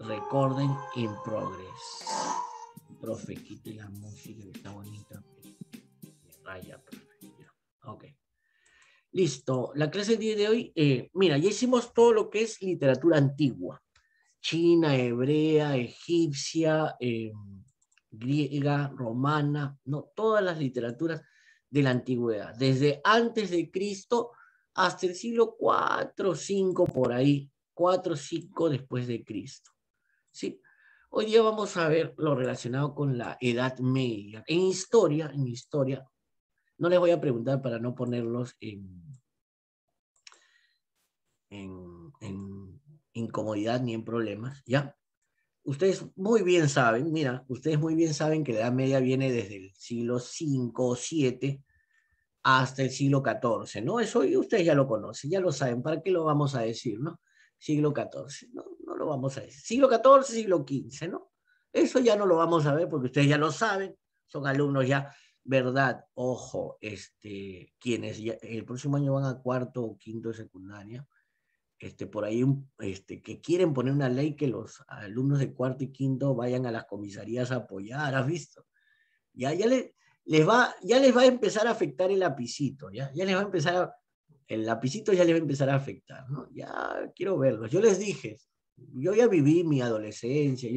Recording in progress. Profe, quite la música que está bonita. Me raya, profe. Ya. Ok. Listo. La clase del día de hoy, mira, ya hicimos todo lo que es literatura antigua. China, hebrea, egipcia, griega, romana, no, todas las literaturas de la antigüedad, desde antes de Cristo hasta el siglo 4 o 5 por ahí, 4 o 5 después de Cristo. ¿Sí? Hoy día vamos a ver lo relacionado con la Edad Media. En historia, no les voy a preguntar para no ponerlos en incomodidad ni en problemas, ¿ya? Ustedes muy bien saben, mira, ustedes muy bien saben que la Edad Media viene desde el siglo V o VII hasta el siglo XIV, ¿no? Eso ustedes ya lo conocen, ya lo saben, ¿para qué lo vamos a decir, no? Siglo XIV, no, no lo vamos a decir. Siglo XIV, siglo XV, ¿no? Eso ya no lo vamos a ver porque ustedes ya lo saben, son alumnos ya, ¿verdad? Ojo, quienes ya, el próximo año van a cuarto o quinto de secundaria, por ahí que quieren poner una ley que los alumnos de cuarto y quinto vayan a las comisarías a apoyar, ¿has visto? Ya les va a empezar a afectar el lapicito, ya les va a empezar el lapicito ya les va a empezar a afectar, ¿no? Ya quiero verlos. Yo les dije, yo ya viví mi adolescencia,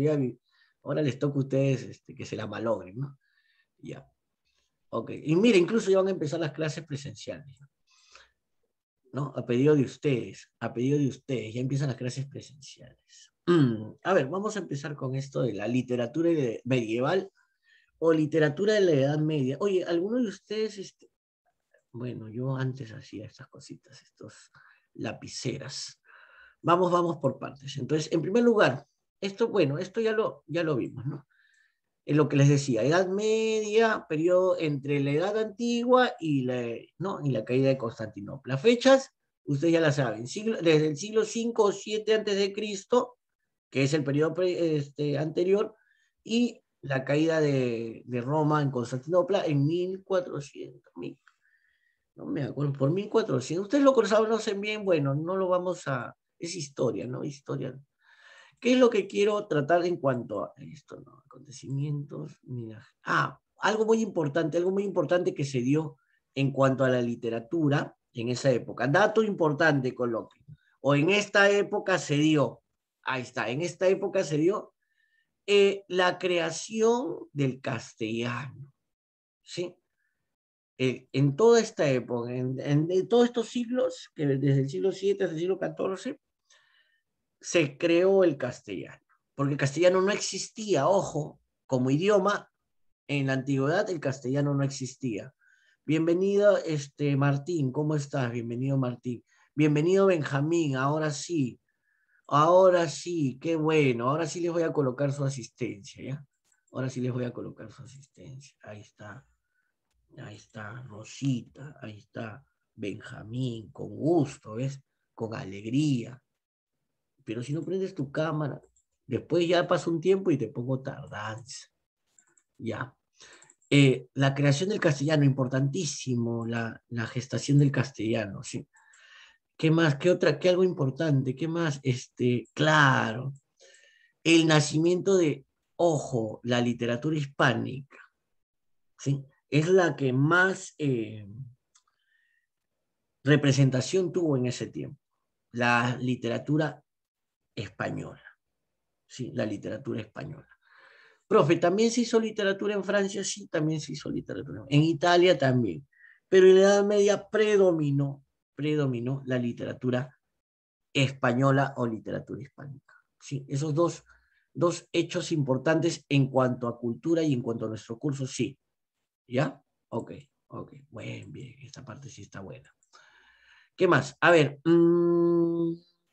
ahora les toca a ustedes que se la malogren, ¿no? Ya. Ok. Y mira, incluso ya van a empezar las clases presenciales, ¿no? A pedido de ustedes, ya empiezan las clases presenciales. A ver, vamos a empezar con esto de la literatura medieval o literatura de la Edad Media. Oye, ¿alguno de ustedes, bueno, yo antes hacía estas cositas, estos lapiceras. Vamos por partes. Entonces, en primer lugar, esto ya lo vimos, ¿no? Es lo que les decía, Edad Media, periodo entre la Edad Antigua y ¿no? y la caída de Constantinopla. Fechas, ustedes ya la saben, desde el siglo V o VII antes de Cristo, que es el periodo anterior, y la caída de Roma en Constantinopla en 1400, no me acuerdo, por 1400. Ustedes lo conocen bien, bueno, no lo vamos a... Es historia, ¿no? Historia. ¿Qué es lo que quiero tratar en cuanto a esto, no? Acontecimientos, mira. Algo muy importante que se dio en cuanto a la literatura en esa época. Dato importante, coloquio. O en esta época se dio, ahí está, en esta época se dio la creación del castellano, ¿sí? En toda esta época, en todos estos siglos, que desde el siglo VII hasta el siglo XIV, se creó el castellano, porque el castellano no existía, ojo, como idioma, en la antigüedad el castellano no existía. Bienvenido, Martín, ¿cómo estás? Bienvenido, Martín. Bienvenido, Benjamín, ahora sí, qué bueno, ahora sí les voy a colocar su asistencia, ¿ya? Ahora sí les voy a colocar su asistencia, ahí está Rosita, ahí está Benjamín, con gusto, ¿ves? Con alegría. Pero si no prendes tu cámara, después ya pasa un tiempo y te pongo tardanza. Ya. La creación del castellano, importantísimo, la gestación del castellano, ¿sí? ¿Qué más? ¿Qué algo importante? ¿Qué más? Claro, el nacimiento ojo, la literatura hispánica, ¿sí? Es la que más representación tuvo en ese tiempo, la literatura española, ¿sí? La literatura española. Profe, ¿también se hizo literatura en Francia? Sí, también se hizo literatura. En Italia también. Pero en la Edad Media predominó la literatura española o literatura hispánica. Sí, esos dos hechos importantes en cuanto a cultura y en cuanto a nuestro curso, sí. ¿Ya? Ok. Bien, esta parte sí está buena. ¿Qué más? A ver,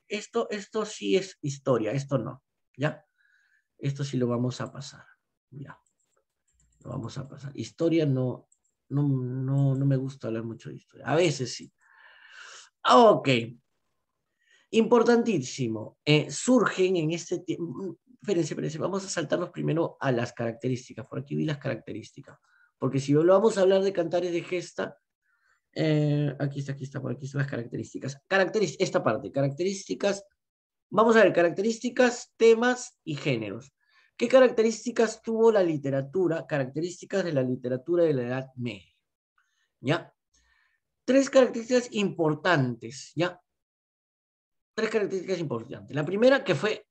esto sí es historia, esto no. ¿Ya? Esto sí lo vamos a pasar. Ya. Lo vamos a pasar. Historia no me gusta hablar mucho de historia. A veces sí. Ok. Importantísimo. Surgen en este tiempo. Espérense. Vamos a saltarnos primero a las características. Por aquí vi las características. Porque si lo vamos a hablar de cantares de gesta, aquí está, por aquí están las características. Esta parte, características Vamos a ver, características, temas y géneros. ¿Qué características tuvo la literatura? Características de la literatura de la Edad Media. ¿Ya? Tres características importantes, ¿ya? Tres características importantes. La primera que fue,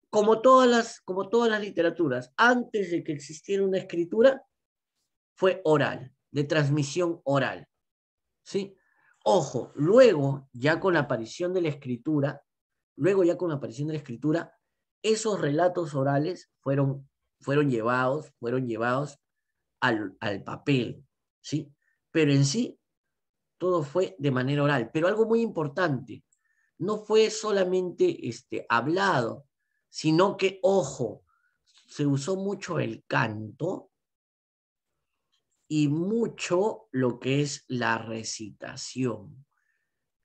como todas las literaturas, antes de que existiera una escritura, fue oral, de transmisión oral, ¿sí? Ojo, luego, ya con la aparición de la escritura, esos relatos orales fueron llevados al papel, ¿sí? Pero en sí, todo fue de manera oral. Pero algo muy importante, no fue solamente hablado, sino que, ojo, se usó mucho el canto y mucho lo que es la recitación.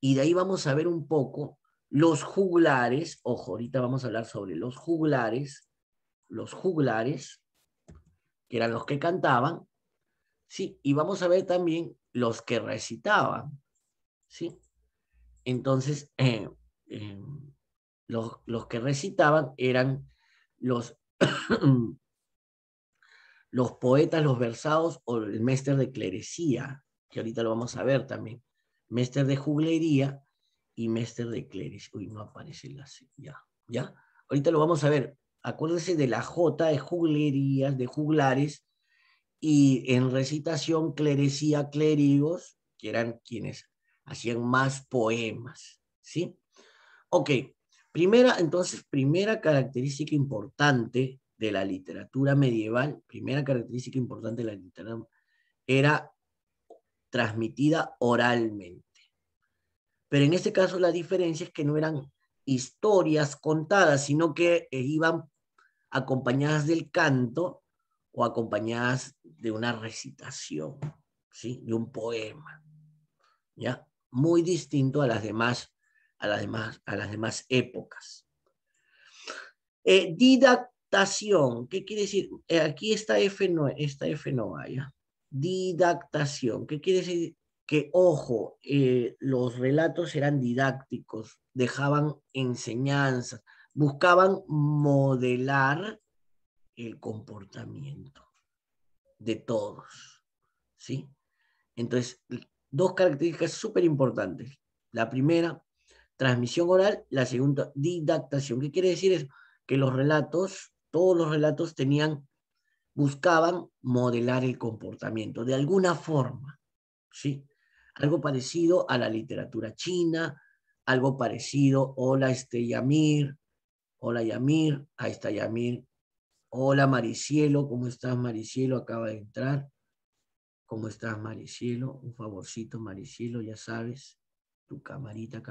Y de ahí vamos a ver un poco los juglares, ojo, ahorita vamos a hablar sobre los juglares, que eran los que cantaban, ¿sí? Y vamos a ver también los que recitaban, ¿sí? Entonces, eh, los que recitaban eran los, los poetas, los versados o el méster de clerecía, que ahorita lo vamos a ver también. Méster de juglería y méster de clerecía. Uy, no aparece la C, ya, ya. Ahorita lo vamos a ver. Acuérdense de la J de juglerías, de juglares, y en recitación clerecía, clérigos, que eran quienes hacían más poemas, ¿sí? Ok, primera característica importante de la literatura medieval, primera característica importante de la literatura, era transmitida oralmente. Pero en este caso la diferencia es que no eran historias contadas, sino que iban acompañadas del canto o acompañadas de una recitación, ¿sí? De un poema, ¿ya? Muy distinto a las demás épocas. Didactación, ¿qué quiere decir? Aquí esta F no vaya. Didactación, ¿qué quiere decir? Que, ojo, los relatos eran didácticos, dejaban enseñanzas, buscaban modelar el comportamiento de todos, ¿sí? Entonces, dos características súper importantes. La primera, transmisión oral; la segunda, didactación. ¿Qué quiere decir eso? Que todos los relatos buscaban modelar el comportamiento de alguna forma, ¿sí? Algo parecido a la literatura china, algo parecido, hola Yamir, ahí está Yamir, hola Maricielo, ¿cómo estás Maricielo? Acaba de entrar. ¿Cómo estás, Maricielo? Un favorcito, Maricielo, ya sabes. Tu camarita.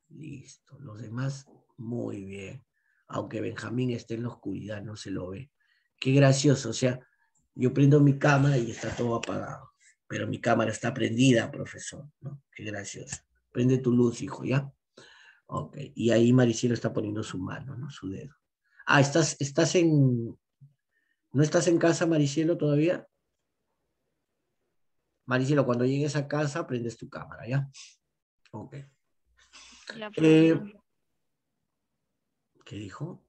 Listo. Los demás, muy bien. Aunque Benjamín esté en la oscuridad, no se lo ve. Qué gracioso. O sea, yo prendo mi cámara y está todo apagado. Pero mi cámara está prendida, profesor, ¿no? Qué gracioso. Prende tu luz, hijo, ¿ya? Ok. Y ahí Maricielo está poniendo su mano, ¿no? Su dedo. Ah, ¿no estás en casa, Maricielo, todavía? Maricelo, cuando llegues a casa, prendes tu cámara, ¿ya? Ok. Ya, Eh, profe. ¿Qué dijo?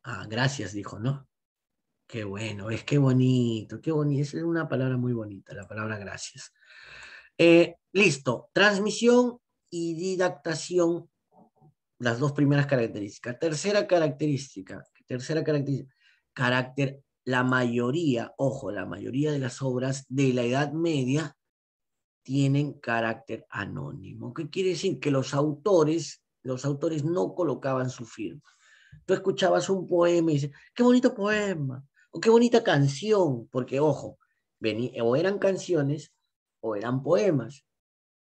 Ah, gracias, dijo, ¿no? Qué bueno, es que bonito, qué bonito. Es una palabra muy bonita, la palabra gracias. Listo. Transmisión y didactación, las dos primeras características. Tercera característica, carácter, la mayoría, ojo, la mayoría de las obras de la Edad Media tienen carácter anónimo. ¿Qué quiere decir? Que los autores no colocaban su firma. Tú escuchabas un poema y dices, qué bonito poema, o qué bonita canción, porque ojo, o eran canciones o eran poemas,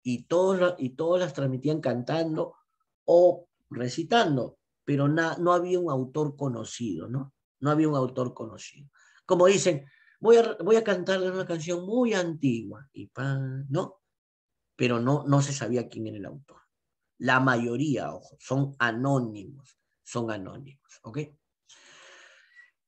y todos las transmitían cantando o recitando, pero no había un autor conocido, ¿no? No había un autor conocido. Como dicen, voy a cantarles una canción muy antigua, y ¿no? Pero no se sabía quién era el autor. La mayoría, ojo, son anónimos, ¿ok?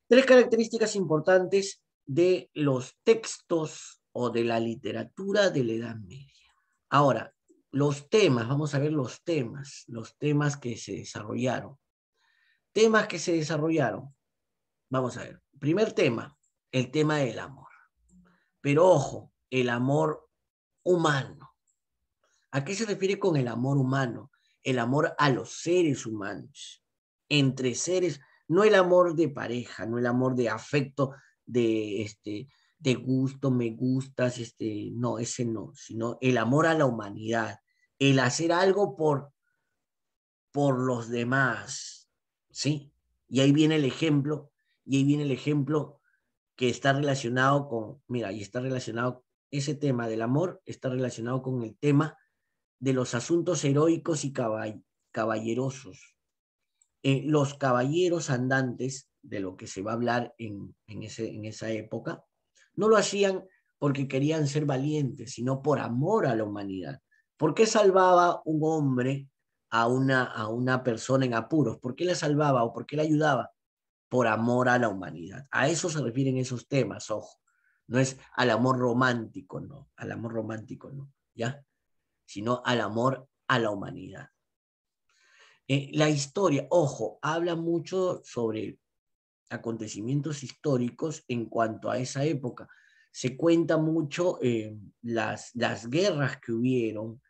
Tres características importantes de los textos o de la literatura de la Edad Media. Ahora, los temas, vamos a ver los temas que se desarrollaron. Temas que se desarrollaron. Vamos a ver. Primer tema, el tema del amor. Pero ojo, el amor humano. ¿A qué se refiere con el amor humano? El amor a los seres humanos, entre seres, no el amor de pareja, no el amor de afecto, de gusto, me gustas, no, ese no, sino el amor a la humanidad, el hacer algo por los demás, ¿sí? Y ahí viene el ejemplo, y ahí viene el ejemplo que está relacionado con, mira, y está relacionado, ese tema del amor está relacionado con el tema de los asuntos heroicos y caballerosos. Los caballeros andantes, de lo que se va a hablar en esa época, no lo hacían porque querían ser valientes, sino por amor a la humanidad. ¿Por qué salvaba un hombre a una persona en apuros? ¿Por qué la salvaba o por qué la ayudaba? Por amor a la humanidad. A eso se refieren esos temas, ojo. No es al amor romántico, no. Al amor romántico, no. ¿Ya? Sino al amor a la humanidad. La historia, ojo, habla mucho sobre acontecimientos históricos en cuanto a esa época. Se cuenta mucho las guerras que hubieron,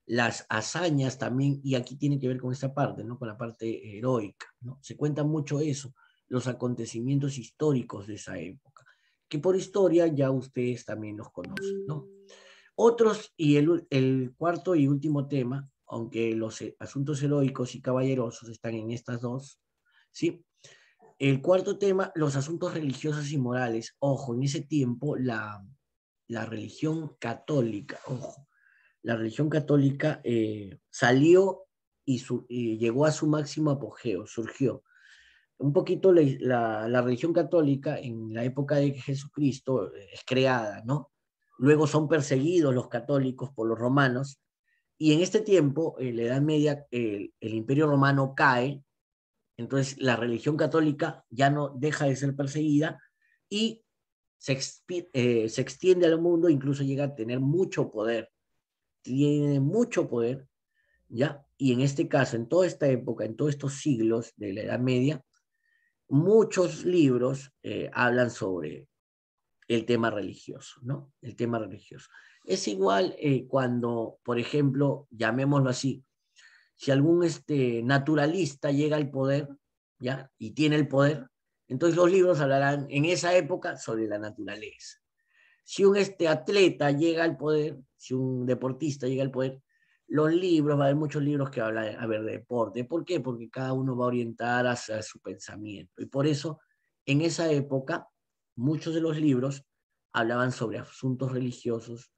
las hazañas también, y aquí tiene que ver con esta parte, ¿no? Con la parte heroica, ¿no? Se cuenta mucho eso, los acontecimientos históricos de esa época, que por historia ya ustedes también los conocen, ¿no? Otros, y el cuarto y último tema, aunque los asuntos heroicos y caballerosos están en estas dos, ¿sí? El cuarto tema, los asuntos religiosos y morales. Ojo, en ese tiempo la religión católica, ojo, la religión católica salió y llegó a su máximo apogeo, surgió. Un poquito la religión católica en la época de Jesucristo es creada, ¿no? Luego son perseguidos los católicos por los romanos, y en este tiempo, en la Edad Media, el Imperio Romano cae, entonces la religión católica ya no deja de ser perseguida y se extiende al mundo, incluso llega a tener mucho poder, tiene mucho poder, ¿ya? Y en este caso, en toda esta época, en todos estos siglos de la Edad Media, muchos libros hablan sobre el tema religioso, ¿no? El tema religioso. Es igual cuando, por ejemplo, llamémoslo así, si algún naturalista llega al poder, ¿ya? Y tiene el poder, entonces los libros hablarán en esa época sobre la naturaleza. Si un atleta llega al poder, si un deportista llega al poder, los libros, va a haber muchos libros que hablan a ver, de deporte. ¿Por qué? Porque cada uno va a orientar hacia su pensamiento. Y por eso, en esa época, muchos de los libros hablaban sobre asuntos religiosos,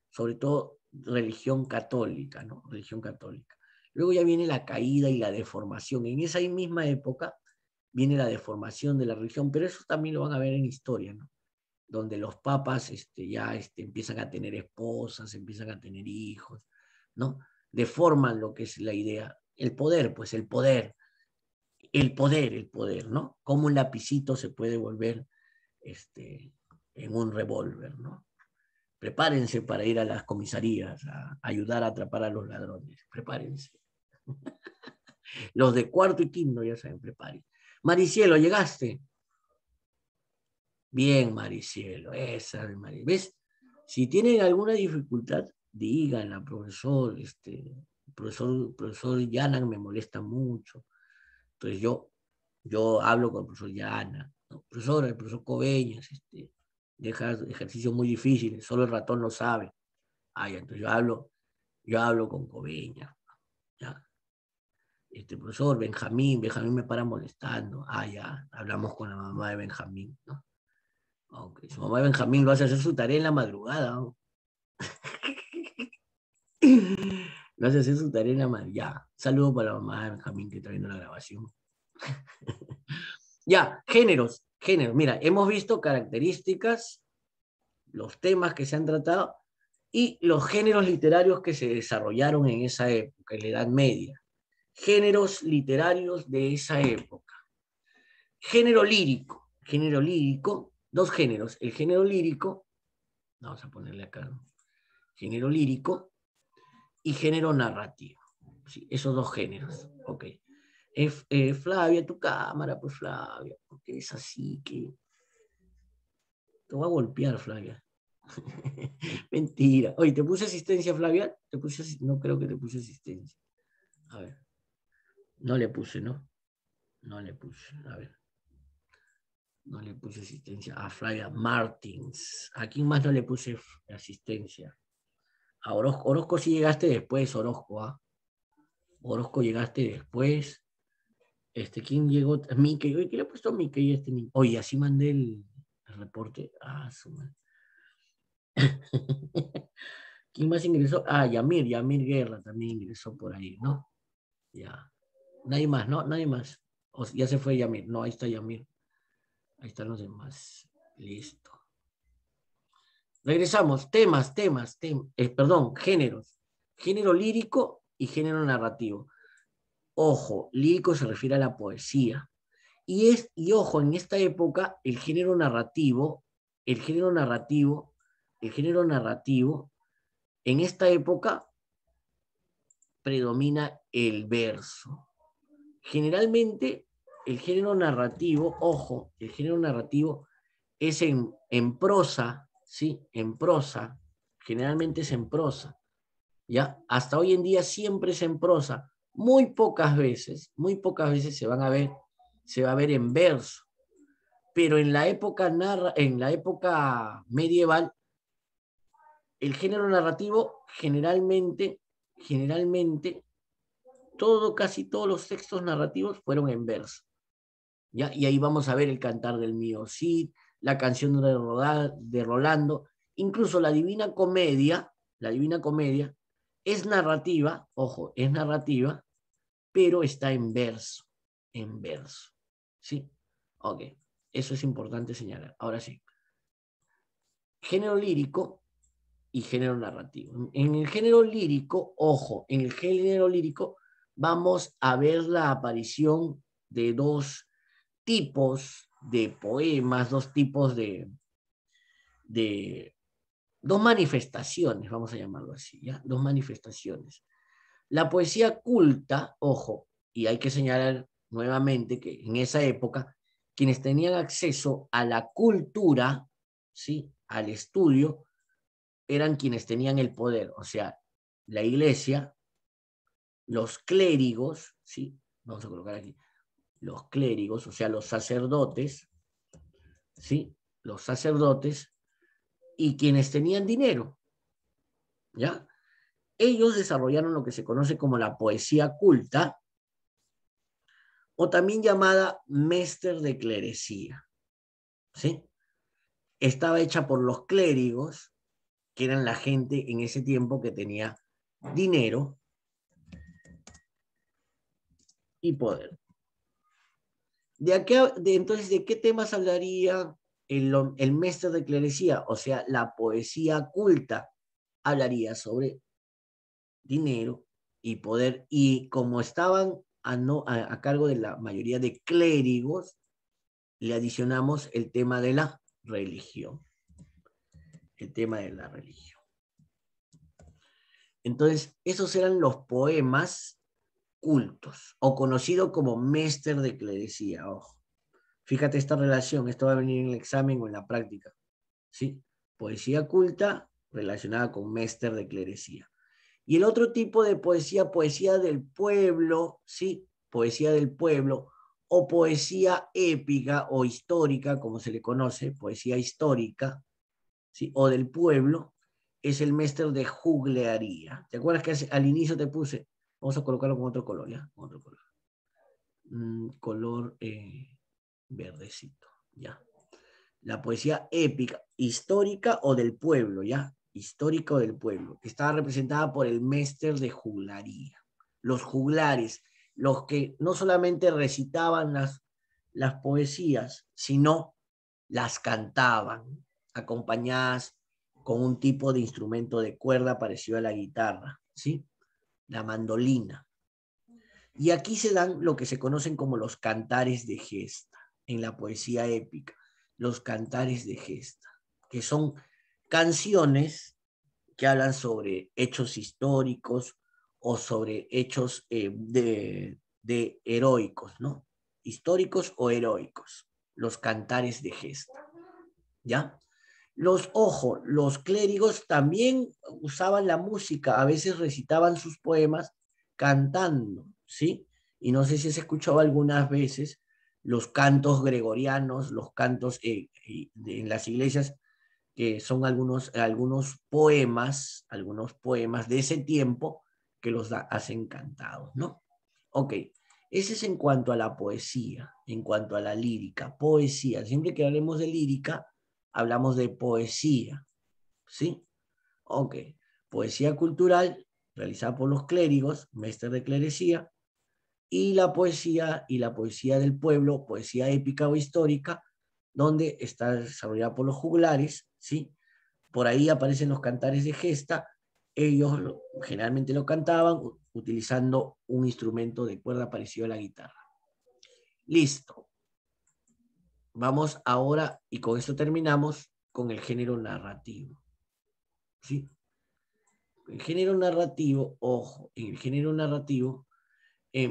sobre todo religión católica, ¿no? Religión católica. Luego ya viene la caída y la deformación. En esa misma época viene la deformación de la religión, pero eso también lo van a ver en historia, ¿no? Donde los papas ya empiezan a tener esposas, empiezan a tener hijos, ¿no? Deforman lo que es la idea. El poder, pues el poder, ¿no? Cómo un lapicito se puede volver en un revólver, ¿no? Prepárense para ir a las comisarías a ayudar a atrapar a los ladrones. Prepárense. Los de cuarto y quinto ya saben, prepárense. Maricielo, ¿llegaste? Bien, Maricielo, esa es Maricielo. ¿Ves? Si tienen alguna dificultad, díganla, profesor. Profesor Yana me molesta mucho. Entonces yo hablo con el profesor Yana, ¿no? Profesor, el profesor Coveñas, deja ejercicios muy difíciles, solo el ratón lo sabe. Ah, ya, entonces yo hablo con Coveñas, ¿ya? Profesor, Benjamín me para molestando. Ah, ya, hablamos con la mamá de Benjamín, ¿no? Okay. Su mamá de Benjamín lo hace hacer su tarea en la madrugada, ¿no? Lo hace hacer su tarea en la madrugada. Ya, saludo para la mamá de Benjamín que está viendo la grabación. Ya, géneros. Mira, hemos visto características, los temas que se han tratado y los géneros literarios que se desarrollaron en esa época, en la Edad Media. Géneros literarios de esa época. Género lírico, dos géneros. El género lírico, vamos a ponerle acá, ¿no? Género lírico, y género narrativo. Sí, esos dos géneros. Ok. Flavia, tu cámara, pues Flavia, porque es así que te voy a golpear, Flavia. Mentira. Oye, ¿te puse asistencia, Flavia? No creo que te puse asistencia. A ver. No le puse, ¿no? No le puse. A ver. No le puse asistencia a Flavia Martins. ¿A quién más no le puse asistencia? A Orozco. Orozco sí llegaste después, Orozco, ¿ah? Orozco llegaste después. ¿Quién llegó? Mickey. Oye, ¿qué le ha puesto a Mickey este niño? Oye, así mandé el reporte. Ah, su madre. ¿Quién más ingresó? Ah, Yamir Guerra también ingresó por ahí, ¿no? Ya. Nadie más, ¿no? Nadie más. Ya se fue Yamir. No, ahí está Yamir. Ahí están los demás. Listo. Regresamos. Perdón, géneros. Género lírico y género narrativo. Ojo, lírico se refiere a la poesía. Y ojo, en esta época, el género narrativo, en esta época predomina el verso. Generalmente, el género narrativo, ojo, el género narrativo es en prosa, ¿sí? En prosa, generalmente es en prosa, ¿ya? Hasta hoy en día siempre es en prosa. Muy pocas veces se va a ver en verso. Pero en la época medieval, el género narrativo generalmente, casi todos los textos narrativos fueron en verso. ¿Ya? Y ahí vamos a ver el cantar del mío Cid, la canción de Rolando, incluso la Divina Comedia es narrativa, ojo, es narrativa, pero está en verso, ¿sí? Ok, eso es importante señalar. Ahora sí, género lírico y género narrativo. En el género lírico, ojo, en el género lírico vamos a ver la aparición de dos tipos de poemas, de dos manifestaciones, vamos a llamarlo así, ¿ya? Dos manifestaciones. La poesía culta, ojo, y hay que señalar nuevamente que en esa época, quienes tenían acceso a la cultura, ¿sí? Al estudio, eran quienes tenían el poder, o sea, la iglesia, los clérigos, ¿sí? Vamos a colocar aquí, los clérigos, o sea, los sacerdotes, ¿sí? Los sacerdotes y quienes tenían dinero, ¿ya? Ellos desarrollaron lo que se conoce como la poesía culta, o también llamada Mester de Clerecía, ¿sí? Estaba hecha por los clérigos, que eran la gente en ese tiempo que tenía dinero y poder. Entonces, ¿de qué temas hablaría el Mester de Clerecía? O sea, la poesía culta hablaría sobre dinero y poder, y como estaban a cargo de la mayoría de clérigos, le adicionamos el tema de la religión. El tema de la religión. Entonces, esos eran los poemas cultos, o conocido como Mester de Clerecía, ojo. Fíjate esta relación, esto va a venir en el examen o en la práctica, ¿sí? Poesía culta relacionada con Mester de Clerecía. Y el otro tipo de poesía, poesía del pueblo, ¿sí? Poesía del pueblo, o poesía épica o histórica, como se le conoce, poesía histórica, ¿sí? O del pueblo, es el Mester de juglaría. ¿Te acuerdas que al inicio te puse? Vamos a colocarlo con otro color, ¿ya? Con otro color. Color verdecito, ¿ya? La poesía épica, histórica o del pueblo, ¿ya? Histórica o del pueblo, que estaba representada por el Mester de juglaría. Los juglares, los que no solamente recitaban las poesías, sino las cantaban, acompañadas con un tipo de instrumento de cuerda parecido a la guitarra, ¿sí? La mandolina. Y aquí se dan lo que se conocen como los cantares de gesta, en la poesía épica, los cantares de gesta, que son canciones que hablan sobre hechos históricos o sobre hechos de heroicos, ¿no? Históricos o heroicos, los cantares de gesta, ¿ya? Los clérigos también usaban la música, a veces recitaban sus poemas cantando, ¿sí? Y no sé si has escuchado algunas veces los cantos gregorianos, los cantos en las iglesias, que son algunos poemas de ese tiempo que los hacen cantados, ¿no? Ok, ese es en cuanto a la poesía, en cuanto a la lírica, poesía. Siempre que hablemos de lírica, hablamos de poesía, ¿sí? Ok, poesía cultural realizada por los clérigos, mestres de clerecía, y la poesía del pueblo, poesía épica o histórica, donde está desarrollada por los juglares, ¿sí? Por ahí aparecen los cantares de gesta, ellos generalmente lo cantaban utilizando un instrumento de cuerda parecido a la guitarra. Listo. Vamos ahora, y con esto terminamos, con el género narrativo. ¿Sí? El género narrativo, ojo, en el género narrativo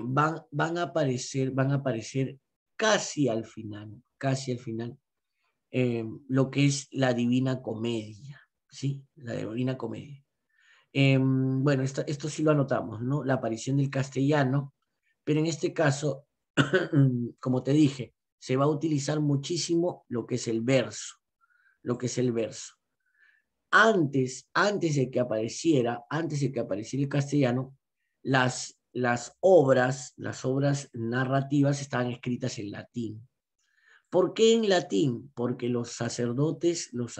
van a aparecer casi al final, lo que es la Divina Comedia, ¿sí? La Divina Comedia. Bueno, esto sí lo anotamos, ¿no? La aparición del castellano, pero en este caso, como te dije, se va a utilizar muchísimo lo que es el verso, lo que es el verso. Antes de que apareciera el castellano, las obras narrativas estaban escritas en latín. ¿Por qué en latín? Porque los sacerdotes, los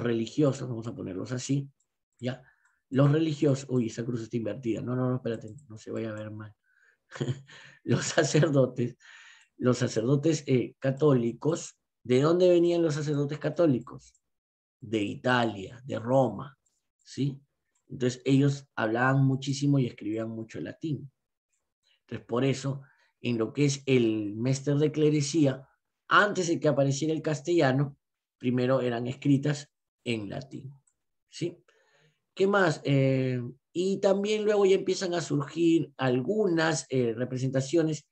religiosos, vamos a ponerlos así, ¿ya? Los religiosos, uy, esa cruz está invertida, no, espérate, no se vaya a ver mal. los sacerdotes, católicos, ¿de dónde venían los sacerdotes católicos? De Italia, de Roma, ¿sí? Entonces ellos hablaban muchísimo y escribían mucho latín. Entonces por eso, en lo que es el Mester de Clerecía, antes de que apareciera el castellano, primero eran escritas en latín, ¿sí? ¿Qué más? Y también luego ya empiezan a surgir algunas representaciones,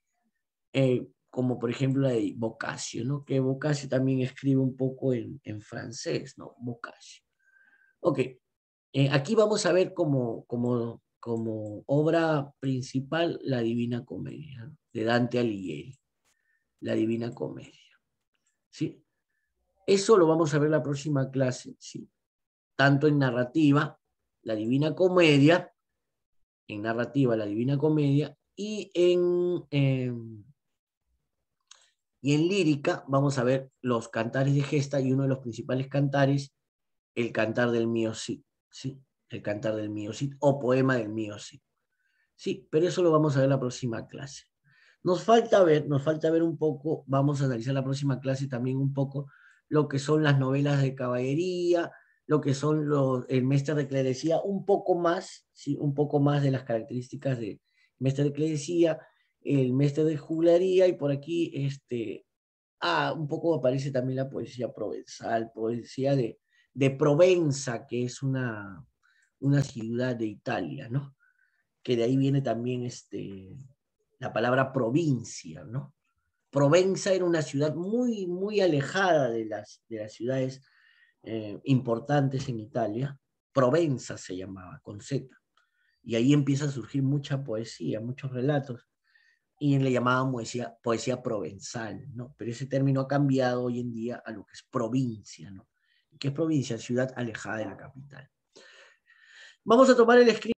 como por ejemplo la de Boccaccio, ¿no? Que Boccaccio también escribe un poco en francés, ¿no? Boccaccio. Ok, aquí vamos a ver como obra principal la Divina Comedia, ¿no? De Dante Alighieri, la Divina Comedia, ¿sí? Eso lo vamos a ver la próxima clase, ¿sí? Tanto en narrativa, la Divina Comedia, y en lírica vamos a ver los cantares de gesta, y uno de los principales cantares, el cantar del Mio Cid, ¿sí? El cantar del Mio Cid o poema del Mio Cid. Sí, pero eso lo vamos a ver la próxima clase. Nos falta ver un poco, vamos a analizar la próxima clase también un poco lo que son las novelas de caballería, lo que son el Mestre de Clerecía, un poco más, ¿sí? Un poco más de las características de Mestre de Clerecía, el Mestre de Juglaría, y por aquí, un poco aparece también la poesía provenzal, poesía de Provenza, que es una ciudad de Italia, ¿no? Que de ahí viene también la palabra provincia, ¿no? Provenza era una ciudad muy, muy alejada de las ciudades importantes en Italia. Provenza se llamaba, con Z. Y ahí empieza a surgir mucha poesía, muchos relatos, y le llamaban poesía provenzal, ¿no? Pero ese término ha cambiado hoy en día a lo que es provincia, ¿no? ¿Qué es provincia? Ciudad alejada de la capital. Vamos a tomar el escrito